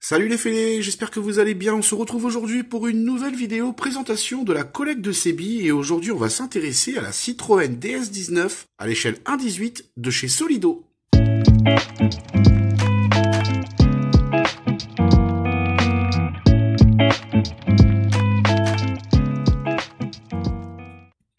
Salut les fêlés, j'espère que vous allez bien. On se retrouve aujourd'hui pour une nouvelle vidéo présentation de la collecte de ces billes et aujourd'hui on va s'intéresser à la Citroën DS19 à l'échelle 1.18 de chez Solido.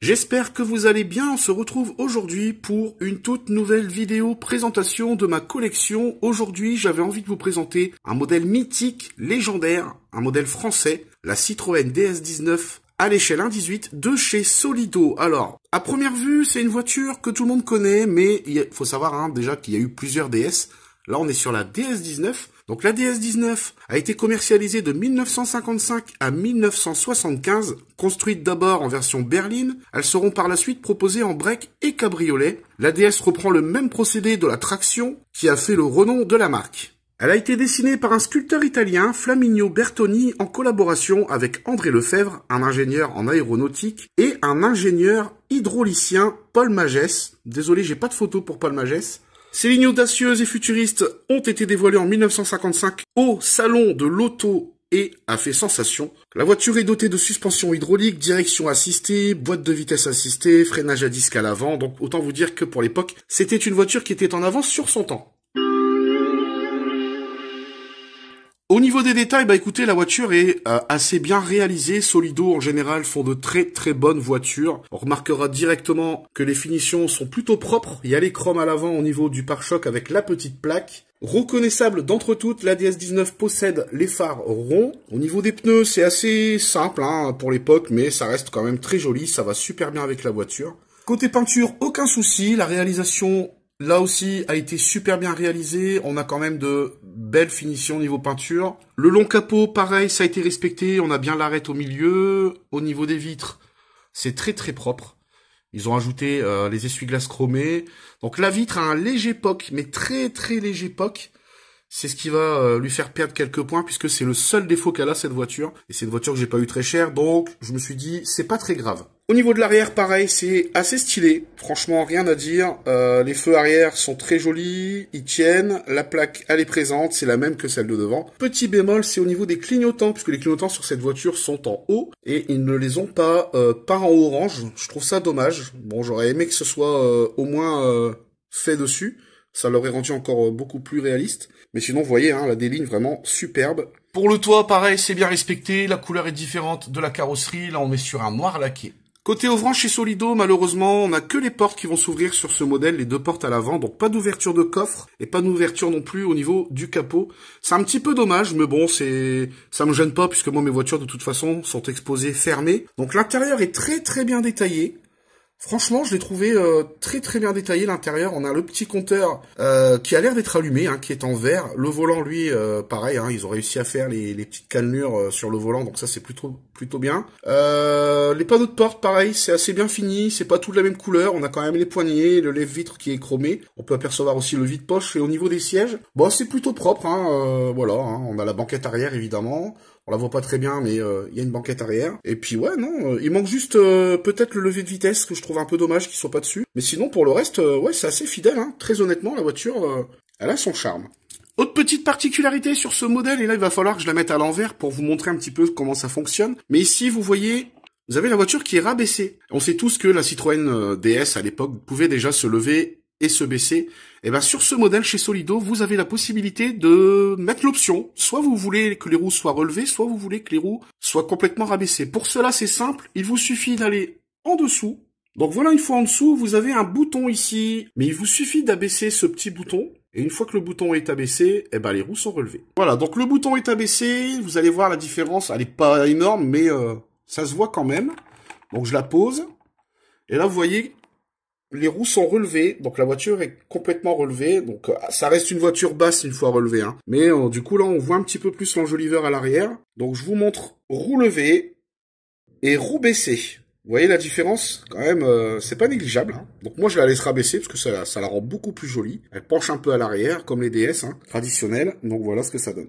J'espère que vous allez bien, on se retrouve aujourd'hui pour une toute nouvelle vidéo présentation de ma collection. Aujourd'hui, j'avais envie de vous présenter un modèle mythique, légendaire, un modèle français, la Citroën DS19 à l'échelle 1.18 de chez Solido. Alors, à première vue, c'est une voiture que tout le monde connaît, mais il faut savoir déjà qu'il y a eu plusieurs DS. Là, on est sur la DS19. Donc la DS19 a été commercialisée de 1955 à 1975, construite d'abord en version berline. Elles seront par la suite proposées en break et cabriolet. La DS reprend le même procédé de la traction qui a fait le renom de la marque. Elle a été dessinée par un sculpteur italien, Flaminio Bertoni, en collaboration avec André Lefebvre, un ingénieur en aéronautique, et un ingénieur hydraulicien, Paul Magès. Désolé, j'ai pas de photo pour Paul Magès. Ces lignes audacieuses et futuristes ont été dévoilées en 1955 au Salon de l'Auto et a fait sensation. La voiture est dotée de suspension hydraulique, direction assistée, boîte de vitesse assistée, freinage à disque à l'avant. Donc autant vous dire que pour l'époque, c'était une voiture qui était en avance sur son temps. Au niveau des détails, écoutez, la voiture est assez bien réalisée. Solido, en général, font de très très bonnes voitures. On remarquera directement que les finitions sont plutôt propres. Il y a les chromes à l'avant au niveau du pare-choc avec la petite plaque. Reconnaissable d'entre toutes, la DS19 possède les phares ronds. Au niveau des pneus, c'est assez simple pour l'époque, mais ça reste quand même très joli. Ça va super bien avec la voiture. Côté peinture, aucun souci. La réalisation... là aussi, a été super bien réalisé. On a quand même de belles finitions niveau peinture. Le long capot, pareil, ça a été respecté. On a bien l'arête au milieu. Au niveau des vitres, c'est très très propre. Ils ont ajouté les essuie-glaces chromés. Donc la vitre a un léger poc, mais très très léger poc. C'est ce qui va lui faire perdre quelques points, puisque c'est le seul défaut qu'elle a, cette voiture. Et c'est une voiture que j'ai pas eu très chère, donc je me suis dit, c'est pas très grave. Au niveau de l'arrière, pareil, c'est assez stylé. Franchement, rien à dire. Les feux arrière sont très jolis, ils tiennent. La plaque, elle est présente, c'est la même que celle de devant. Petit bémol, c'est au niveau des clignotants, puisque les clignotants sur cette voiture sont en haut, et ils ne les ont pas peints en orange. Je trouve ça dommage. Bon, j'aurais aimé que ce soit au moins fait dessus. Ça l'aurait rendu encore beaucoup plus réaliste. Mais sinon, vous voyez, elle a des lignes vraiment superbes. Pour le toit, pareil, c'est bien respecté. La couleur est différente de la carrosserie. Là, on est sur un noir laqué. Côté ouvrant chez Solido, malheureusement, on n'a que les portes qui vont s'ouvrir sur ce modèle, les deux portes à l'avant. Donc, pas d'ouverture de coffre et pas d'ouverture non plus au niveau du capot. C'est un petit peu dommage, mais bon, ça me gêne pas puisque moi, mes voitures, de toute façon, sont exposées fermées. Donc, l'intérieur est très, très bien détaillé. Franchement, je l'ai trouvé très très bien détaillé l'intérieur. On a le petit compteur qui a l'air d'être allumé, qui est en vert. Le volant, lui, pareil, ils ont réussi à faire les petites cannelures sur le volant, donc ça c'est plutôt bien. Les panneaux de porte, pareil, c'est assez bien fini. C'est pas tout de la même couleur. On a quand même les poignées, le lève-vitre qui est chromé. On peut apercevoir aussi le vide-poche. Et au niveau des sièges, bon, c'est plutôt propre. Voilà, on a la banquette arrière évidemment. On la voit pas très bien, mais il y a une banquette arrière. Et puis ouais, non, il manque juste peut-être le levier de vitesse, que je trouve un peu dommage qu'il soit pas dessus. Mais sinon, pour le reste, ouais, c'est assez fidèle. Très honnêtement, la voiture, elle a son charme. Autre petite particularité sur ce modèle, et là, il va falloir que je la mette à l'envers pour vous montrer un petit peu comment ça fonctionne. Mais ici, vous voyez... vous avez la voiture qui est rabaissée. On sait tous que la Citroën DS, à l'époque, pouvait déjà se lever et se baisser. Et ben sur ce modèle chez Solido, vous avez la possibilité de mettre l'option. Soit vous voulez que les roues soient relevées, soit vous voulez que les roues soient complètement rabaissées. Pour cela, c'est simple. Il vous suffit d'aller en dessous. Donc voilà, une fois en dessous, vous avez un bouton ici. Mais il vous suffit d'abaisser ce petit bouton. Et une fois que le bouton est abaissé, les roues sont relevées. Voilà, donc le bouton est abaissé. Vous allez voir la différence. Elle n'est pas énorme, mais ça se voit quand même. Donc je la pose. Et là, vous voyez... les roues sont relevées, donc la voiture est complètement relevée, donc ça reste une voiture basse une fois relevée, mais du coup là on voit un petit peu plus l'enjoliveur à l'arrière. Donc je vous montre roue levée et roue baissée. Vous voyez la différence? Quand même, c'est pas négligeable. Donc moi je la laisse rabaisser parce que ça la rend beaucoup plus jolie. Elle penche un peu à l'arrière comme les DS traditionnelles, donc voilà ce que ça donne.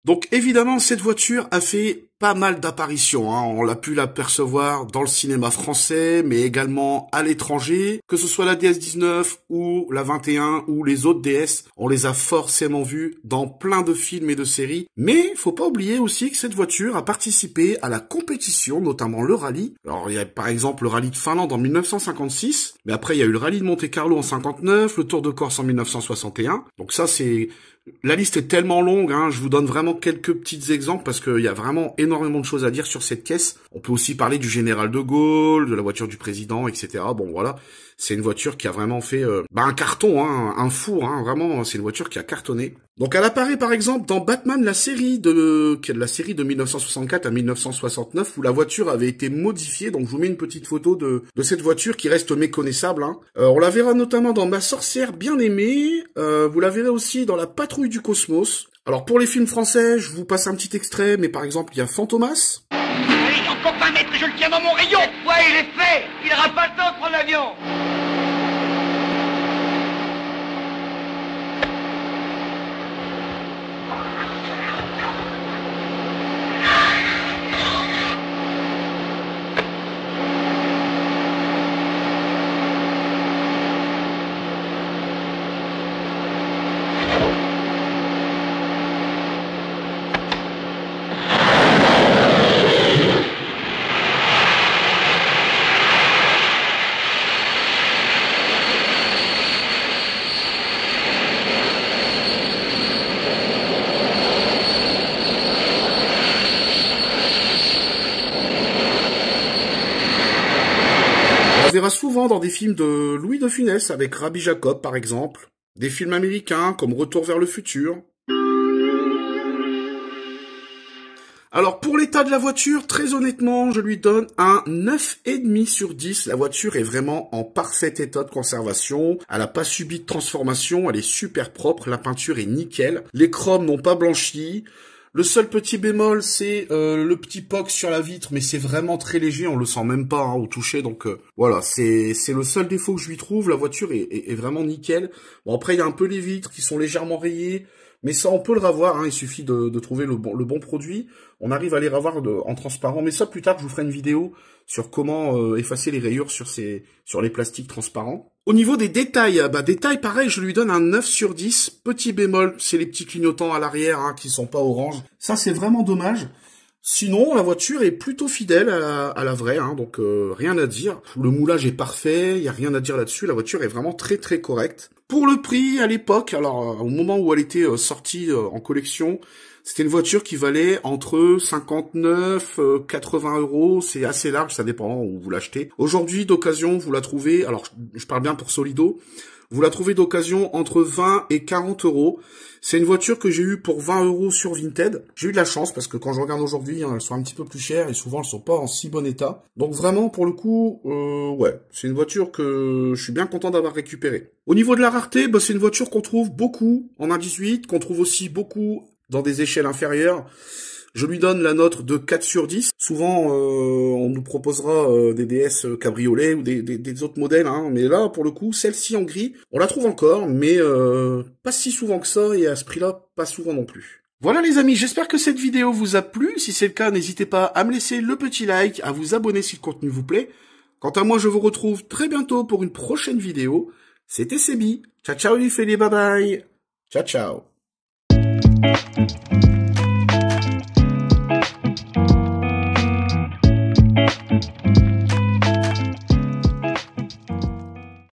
Donc évidemment, cette voiture a fait pas mal d'apparitions, hein. On l'a pu l'apercevoir dans le cinéma français, mais également à l'étranger, que ce soit la DS-19 ou la 21 ou les autres DS, on les a forcément vus dans plein de films et de séries. Mais faut pas oublier aussi que cette voiture a participé à la compétition, notamment le rallye. Alors il y a par exemple le rallye de Finlande en 1956, mais après il y a eu le rallye de Monte-Carlo en 59, le Tour de Corse en 1961. Donc ça c'est... La liste est tellement longue, hein, je vous donne vraiment quelques petits exemples parce qu'il y a vraiment énormément de choses à dire sur cette caisse. On peut aussi parler du général de Gaulle, de la voiture du président, etc. Bon voilà, c'est une voiture qui a vraiment fait un carton, hein, un four, hein, vraiment, c'est une voiture qui a cartonné. Donc elle apparaît par exemple dans Batman, la série de 1964 à 1969 où la voiture avait été modifiée. Donc je vous mets une petite photo de cette voiture qui reste méconnaissable, hein. On la verra notamment dans Ma sorcière bien aimée. Vous la verrez aussi dans La patrouille du cosmos. Alors pour les films français, je vous passe un petit extrait, mais par exemple il y a Fantomas. Allez, encore 20 mètres, je le tiens dans mon rayon. Cette fois, il est fait. Il n'aura pas le temps de prendre l'avion. On la verra souvent dans des films de Louis de Funès avec Rabbi Jacob par exemple, des films américains comme Retour vers le futur. Alors pour l'état de la voiture, très honnêtement, je lui donne un 9,5 sur 10. La voiture est vraiment en parfait état de conservation. Elle n'a pas subi de transformation, elle est super propre, la peinture est nickel. Les chromes n'ont pas blanchi. Le seul petit bémol, c'est le petit poc sur la vitre, mais c'est vraiment très léger, on le sent même pas hein, au toucher, donc voilà, c'est le seul défaut que je lui trouve. La voiture est vraiment nickel. Bon après, il y a un peu les vitres qui sont légèrement rayées, mais ça on peut le revoir, hein, il suffit de trouver le bon produit. On arrive à les revoir en transparent, mais ça plus tard je vous ferai une vidéo sur comment effacer les rayures sur les plastiques transparents. Au niveau des détails, détails pareil, je lui donne un 9 sur 10. Petit bémol, c'est les petits clignotants à l'arrière hein, qui sont pas orange. Ça c'est vraiment dommage. Sinon, la voiture est plutôt fidèle à la vraie, hein, donc rien à dire. Le moulage est parfait, il y a rien à dire là-dessus. La voiture est vraiment très très correcte. Pour le prix, à l'époque, alors au moment où elle était sortie en collection, c'était une voiture qui valait entre 59, 80 euros. C'est assez large, ça dépend où vous l'achetez. Aujourd'hui, d'occasion, vous la trouvez, alors je parle bien pour Solido, vous la trouvez d'occasion entre 20 et 40 euros. C'est une voiture que j'ai eue pour 20 euros sur Vinted. J'ai eu de la chance parce que quand je regarde aujourd'hui, hein, elles sont un petit peu plus chères et souvent elles sont pas en si bon état. Donc vraiment, pour le coup, ouais, c'est une voiture que je suis bien content d'avoir récupérée. Au niveau de la rareté, c'est une voiture qu'on trouve beaucoup en 1.18, qu'on trouve aussi beaucoup dans des échelles inférieures. Je lui donne la note de 4 sur 10. Souvent, on nous proposera des DS cabriolet ou des autres modèles, hein. Mais là, pour le coup, celle-ci en gris, on la trouve encore, mais pas si souvent que ça, et à ce prix-là, pas souvent non plus. Voilà les amis, j'espère que cette vidéo vous a plu. Si c'est le cas, n'hésitez pas à me laisser le petit like, à vous abonner si le contenu vous plaît. Quant à moi, je vous retrouve très bientôt pour une prochaine vidéo. C'était Sebi. Ciao ciao les filles, bye bye. Ciao ciao.